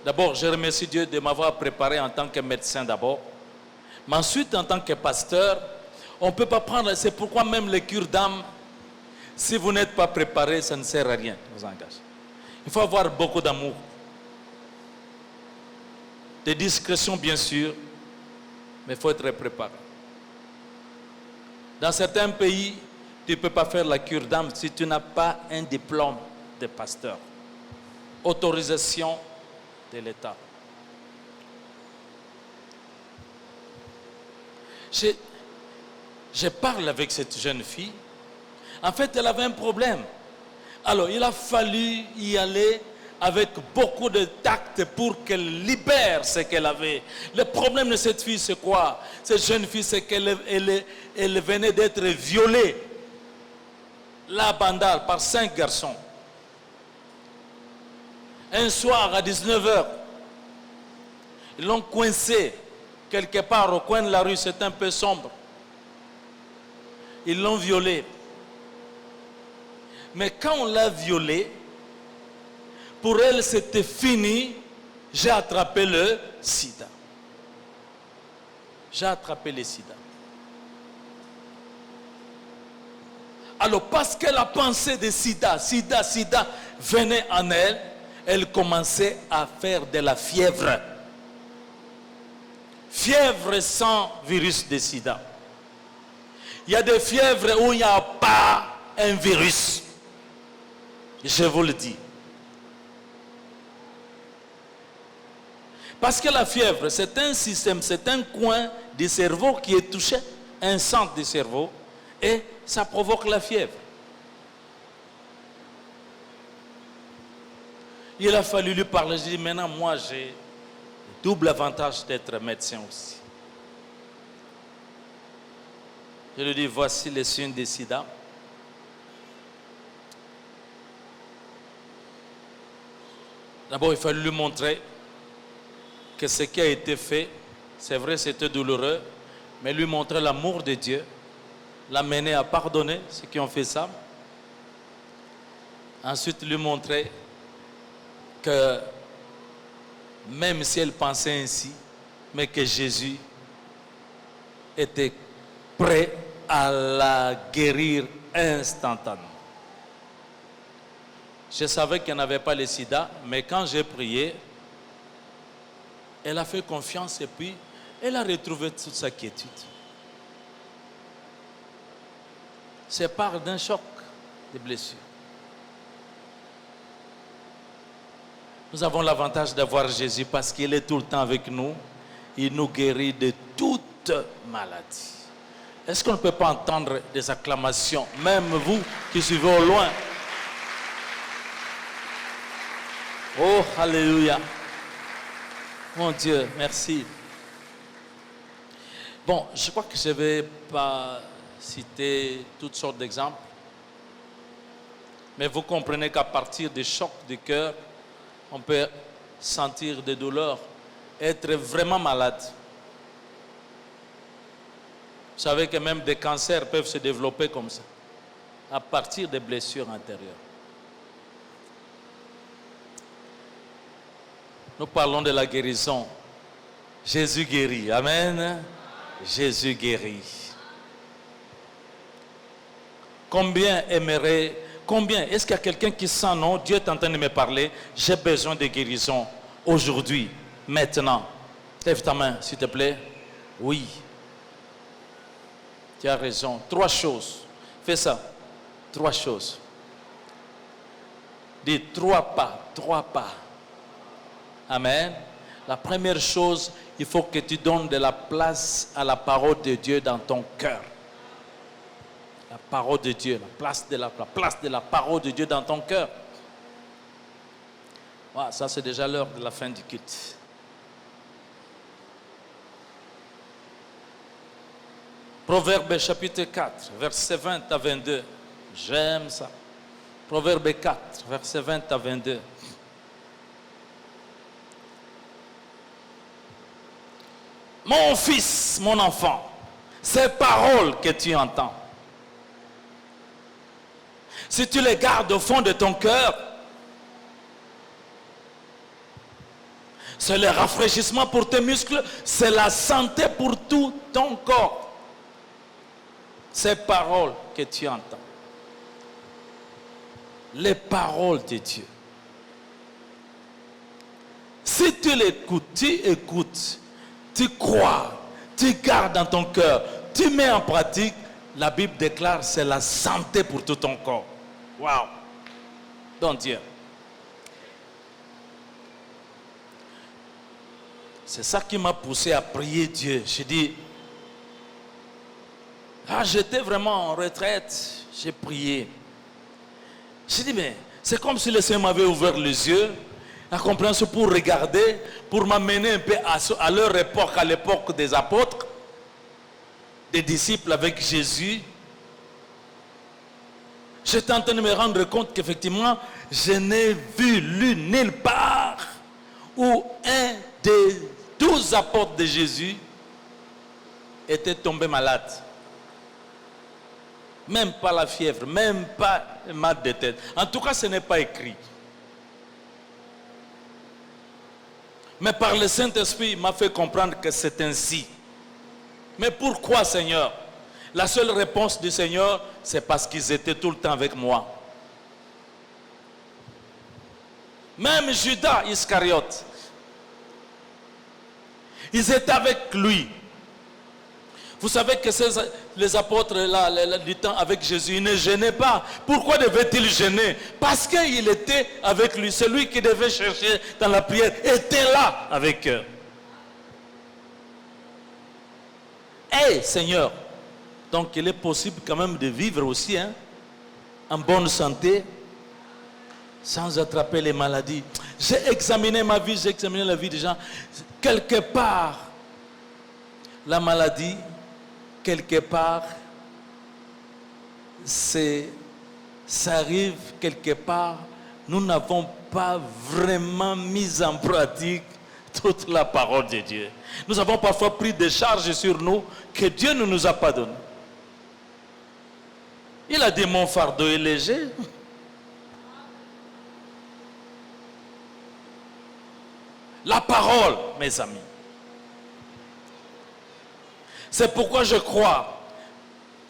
A: D'abord, je remercie Dieu de m'avoir préparé en tant que médecin d'abord. Mais ensuite, en tant que pasteur, on ne peut pas prendre, c'est pourquoi même les cures d'âme, si vous n'êtes pas préparé, ça ne sert à rien, vous engage. Il faut avoir beaucoup d'amour. De discrétion, bien sûr, mais il faut être préparé. Dans certains pays, tu ne peux pas faire la cure d'âme si tu n'as pas un diplôme de pasteur. Autorisation de l'État. Je parle avec cette jeune fille. En fait, elle avait un problème. Alors, il a fallu y aller avec beaucoup de tact pour qu'elle libère ce qu'elle avait. Le problème de cette fille, c'est quoi? Cette jeune fille, c'est qu'elle elle venait d'être violée, la bandale, par 5 garçons. Un soir, à 19h, ils l'ont coincée quelque part au coin de la rue, c'est un peu sombre. Ils l'ont violée. Mais quand on l'a violée, pour elle, c'était fini. J'ai attrapé le sida. J'ai attrapé le sida. Alors, parce que la pensée de sida venait en elle, elle commençait à faire de la fièvre. Fièvre sans virus de sida. Il y a des fièvres où il n'y a pas un virus. Je vous le dis. Parce que la fièvre, c'est un système, c'est un coin du cerveau qui est touché, un centre du cerveau, et ça provoque la fièvre. Il a fallu lui parler. Je dis, maintenant, moi, j'ai double avantage d'être médecin aussi. Je lui dis, voici les signes du sida. D'abord, il fallait lui montrer que ce qui a été fait, c'est vrai, c'était douloureux, mais lui montrer l'amour de Dieu, l'amener à pardonner ceux qui ont fait ça. Ensuite, lui montrer que même si elle pensait ainsi, mais que Jésus était prêt à la guérir instantanément. Je savais qu'elle n'avait pas le sida, mais quand j'ai prié, elle a fait confiance et puis elle a retrouvé toute sa quiétude. C'est par d'un choc de blessure. Nous avons l'avantage d'avoir Jésus parce qu'il est tout le temps avec nous. Il nous guérit de toute maladie. Est-ce qu'on ne peut pas entendre des acclamations, même vous qui suivez au loin? Oh, alléluia. Mon Dieu, merci. Bon, je crois que je ne vais pas citer toutes sortes d'exemples. Mais vous comprenez qu'à partir des chocs du cœur, on peut sentir des douleurs, être vraiment malade. Vous savez que même des cancers peuvent se développer comme ça, à partir des blessures intérieures. Nous parlons de la guérison. Jésus guérit. Amen. Jésus guérit. Combien est-ce qu'il y a quelqu'un qui sent, non, Dieu est en train de me parler, j'ai besoin de guérison aujourd'hui, maintenant. Lève ta main, s'il te plaît. Oui. Tu as raison. 3 choses. Fais ça. 3 choses. Dis 3 pas. 3 pas. Amen. La première chose, il faut que tu donnes de la place à la parole de Dieu dans ton cœur. La parole de Dieu, la place de la parole de Dieu dans ton cœur. Voilà, ça c'est déjà l'heure de la fin du culte. Proverbe chapitre 4, verset 20 à 22. J'aime ça. Proverbe 4, verset 20 à 22. Mon fils, mon enfant, ces paroles que tu entends, si tu les gardes au fond de ton cœur, c'est le rafraîchissement pour tes muscles, c'est la santé pour tout ton corps. Ces paroles que tu entends, les paroles de Dieu. Si tu l'écoutes, tu écoutes, tu crois, tu gardes dans ton cœur, tu mets en pratique, la Bible déclare c'est la santé pour tout ton corps. Waouh! Donc Dieu. C'est ça qui m'a poussé à prier Dieu. J'ai dit, j'étais vraiment en retraite, j'ai prié. J'ai dit, mais c'est comme si le Seigneur m'avait ouvert les yeux, la compréhension pour regarder, pour m'amener un peu à leur époque, à l'époque des apôtres, des disciples avec Jésus. J'étais en train de me rendre compte qu'effectivement, je n'ai lu nulle part où un des 12 apôtres de Jésus était tombé malade. Même pas la fièvre, même pas mal de tête. En tout cas, ce n'est pas écrit. Mais par le Saint-Esprit, il m'a fait comprendre que c'est ainsi. Mais pourquoi, Seigneur? La seule réponse du Seigneur, c'est parce qu'ils étaient tout le temps avec moi. Même Judas Iscariote, ils étaient avec lui. Vous savez que les apôtres du temps avec Jésus, ils ne gênaient pas. Pourquoi devaient-ils gêner? Parce qu'il était avec lui. Celui qui devait chercher dans la prière était là avec eux. Hey, Seigneur, donc il est possible quand même de vivre aussi en bonne santé, sans attraper les maladies. J'ai examiné ma vie, j'ai examiné la vie des gens. Quelque part, la maladie, quelque part, ça arrive quelque part, nous n'avons pas vraiment mis en pratique toute la parole de Dieu. Nous avons parfois pris des charges sur nous que Dieu ne nous a pas données. Il a dit, mon fardeau est léger. La parole, mes amis. C'est pourquoi je crois,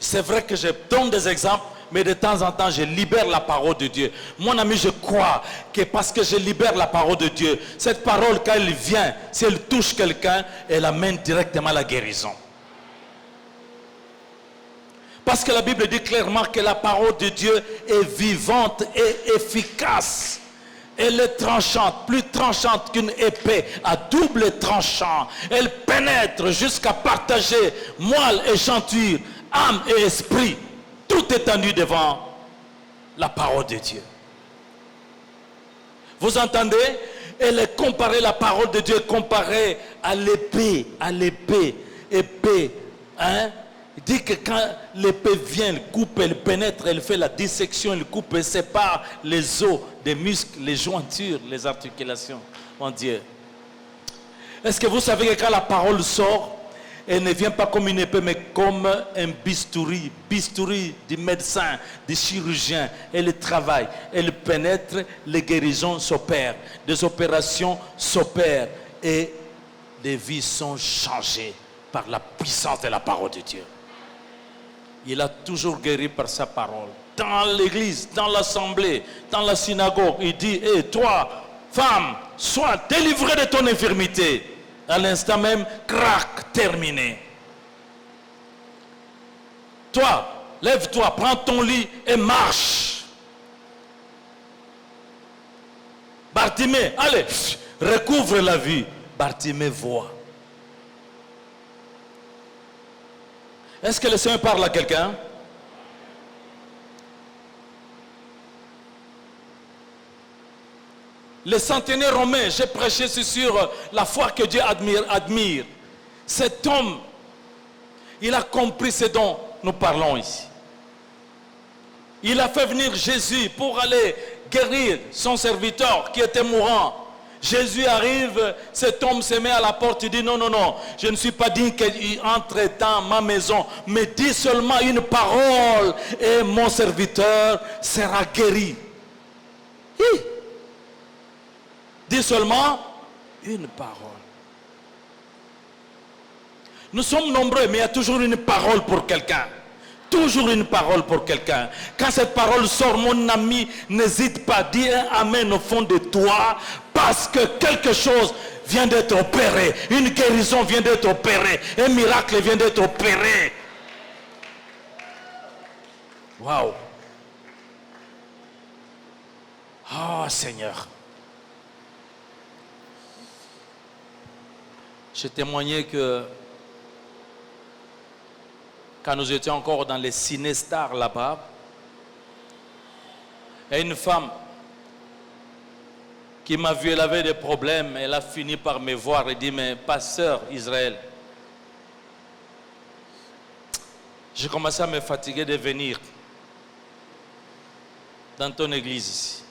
A: c'est vrai que je donne des exemples, mais de temps en temps, je libère la parole de Dieu. Mon ami, je crois que parce que je libère la parole de Dieu, cette parole, quand elle vient, si elle touche quelqu'un, elle amène directement la guérison. Parce que la Bible dit clairement que la parole de Dieu est vivante et efficace. Elle est tranchante, plus tranchante qu'une épée à double tranchant. Elle pénètre jusqu'à partager moelle et chanture, âme et esprit. Tout est tendu devant la parole de Dieu. Vous entendez? Elle est comparée, la parole de Dieu est comparée à l'épée, épée, Il dit que quand l'épée vient, elle coupe, elle pénètre, elle fait la dissection, elle coupe, elle sépare les os, des muscles, les jointures, les articulations. Mon Dieu. Est-ce que vous savez que quand la parole sort, elle ne vient pas comme une épée, mais comme un bistouri du médecin, du chirurgien. Elle travaille, elle pénètre, les guérisons s'opèrent, des opérations s'opèrent et les vies sont changées par la puissance de la parole de Dieu. Il a toujours guéri par sa parole. Dans l'église, dans l'assemblée, dans la synagogue, il dit, toi, femme, sois délivrée de ton infirmité. À l'instant même, crac, terminé. Toi, lève-toi, prends ton lit et marche. Bartimée, allez, recouvre la vue. Bartimée voit. Est-ce que le Seigneur parle à quelqu'un? Le centenaire romain, j'ai prêché sur la foi que Dieu admire. Cet homme, il a compris ce dont nous parlons ici. Il a fait venir Jésus pour aller guérir son serviteur qui était mourant. Jésus arrive, cet homme se met à la porte, il dit non, je ne suis pas digne qu'il entre dans ma maison, mais dis seulement une parole et mon serviteur sera guéri. Dis seulement une parole. Nous sommes nombreux, mais il y a toujours une parole pour quelqu'un. Toujours une parole pour quelqu'un. Quand cette parole sort, mon ami, n'hésite pas à dire amen au fond de toi, parce que quelque chose vient d'être opéré. Une guérison vient d'être opérée. Un miracle vient d'être opéré. Waouh. Oh Seigneur. Je témoignais que quand nous étions encore dans les ciné-stars là-bas, et une femme qui m'a vu, elle avait des problèmes, elle a fini par me voir et dit, mais pasteur Israël, j'ai commencé à me fatiguer de venir dans ton église ici.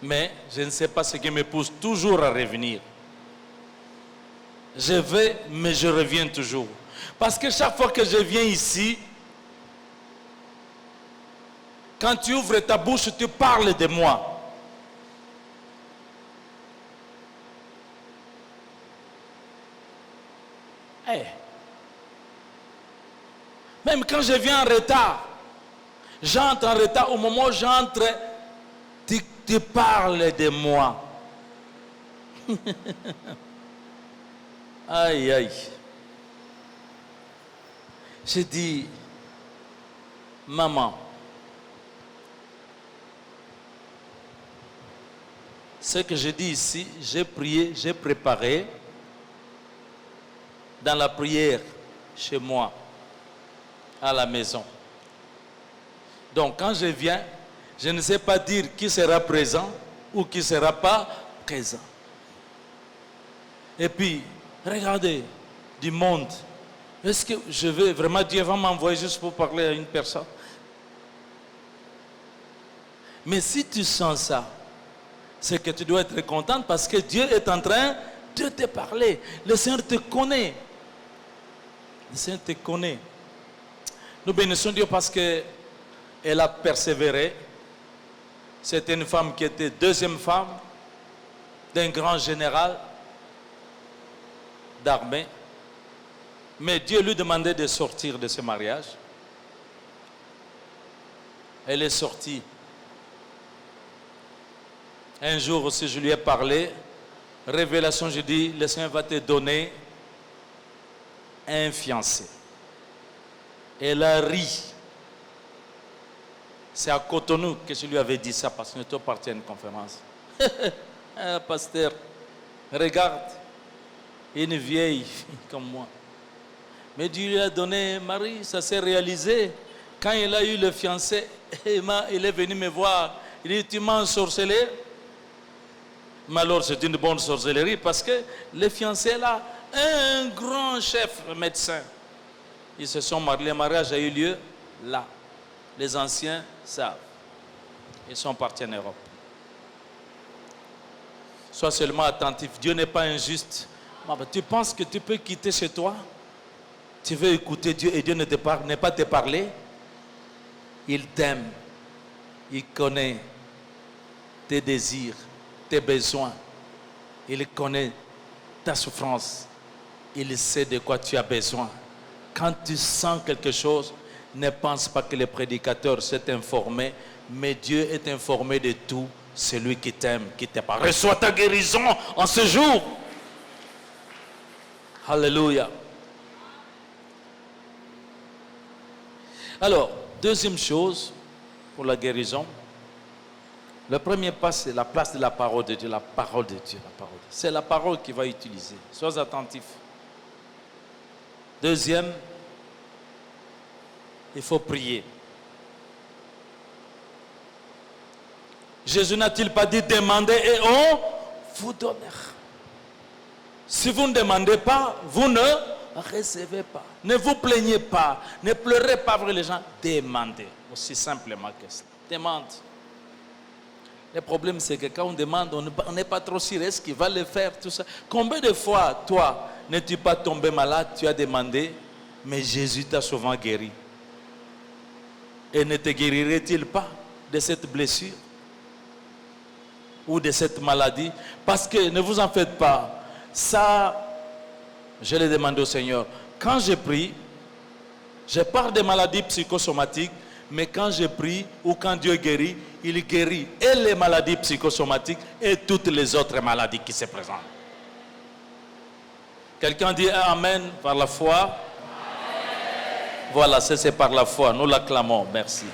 A: Mais je ne sais pas ce qui me pousse toujours à revenir. Je vais, mais je reviens toujours. Parce que chaque fois que je viens ici, quand tu ouvres ta bouche, tu parles de moi. Hey. Même quand je viens en retard, j'entre en retard, au moment où j'entre, tu parles de moi. Aïe, aïe. J'ai dit, maman, ce que je dis ici, j'ai prié, j'ai préparé dans la prière chez moi, à la maison. Donc quand je viens, je ne sais pas dire qui sera présent ou qui ne sera pas présent. Et puis, regardez, du monde. Est-ce que je vais vraiment, Dieu va m'envoyer juste pour parler à une personne? Mais si tu sens ça, c'est que tu dois être contente parce que Dieu est en train de te parler. Le Seigneur te connaît. Le Seigneur te connaît. Nous bénissons Dieu parce qu'elle a persévéré. C'était une femme qui était deuxième femme d'un grand général d'armée. Mais Dieu lui demandait de sortir de ce mariage. Elle est sortie. Un jour aussi, je lui ai parlé. Révélation, je dis, le Seigneur va te donner un fiancé. Elle a ri. C'est à Cotonou que je lui avais dit ça parce que nous étions partis à une conférence. Ah, pasteur, regarde, une vieille comme moi. Mais Dieu lui a donné un mari, ça s'est réalisé. Quand il a eu le fiancé, il est venu me voir. Il dit, tu m'as ensorcelé. Mais alors c'est une bonne sorcellerie parce que le fiancé là, un grand chef médecin. Ils se sont mariés, le mariage a eu lieu là. Les anciens savent. Ils sont partis en Europe. Sois seulement attentif. Dieu n'est pas injuste. Tu penses que tu peux quitter chez toi? Tu veux écouter Dieu et Dieu ne pas te parler? Il t'aime. Il connaît tes désirs, tes besoins. Il connaît ta souffrance. Il sait de quoi tu as besoin. Quand tu sens quelque chose, ne pense pas que le prédicateur s'est informé, mais Dieu est informé de tout. C'est lui qui t'aime, qui te parle. Reçois ta guérison en ce jour. Alléluia. Alors, deuxième chose pour la guérison. Le premier pas, c'est la place de la parole de Dieu. La parole de Dieu, la parole de Dieu. C'est la parole qu'il va utiliser. Sois attentif. Deuxième, il faut prier. Jésus n'a-t-il pas dit demandez et on vous donnera. Si vous ne demandez pas, vous ne recevez pas. Ne vous plaignez pas. Ne pleurez pas pour les gens. Demandez. Aussi simplement que ça. Demande. Le problème, c'est que quand on demande, on n'est pas trop sûr. Est-ce qu'il va le faire, tout ça? Combien de fois, toi, n'es-tu pas tombé malade, tu as demandé, mais Jésus t'a souvent guéri? Et ne te guérirait-il pas de cette blessure ou de cette maladie? Parce que, ne vous en faites pas, ça, je l'ai demandé au Seigneur. Quand je prie, je parle des maladies psychosomatiques, mais quand je prie ou quand Dieu guérit, il guérit et les maladies psychosomatiques et toutes les autres maladies qui se présentent. Quelqu'un dit Amen par la foi. Amen. Voilà, c'est par la foi. Nous l'acclamons. Merci.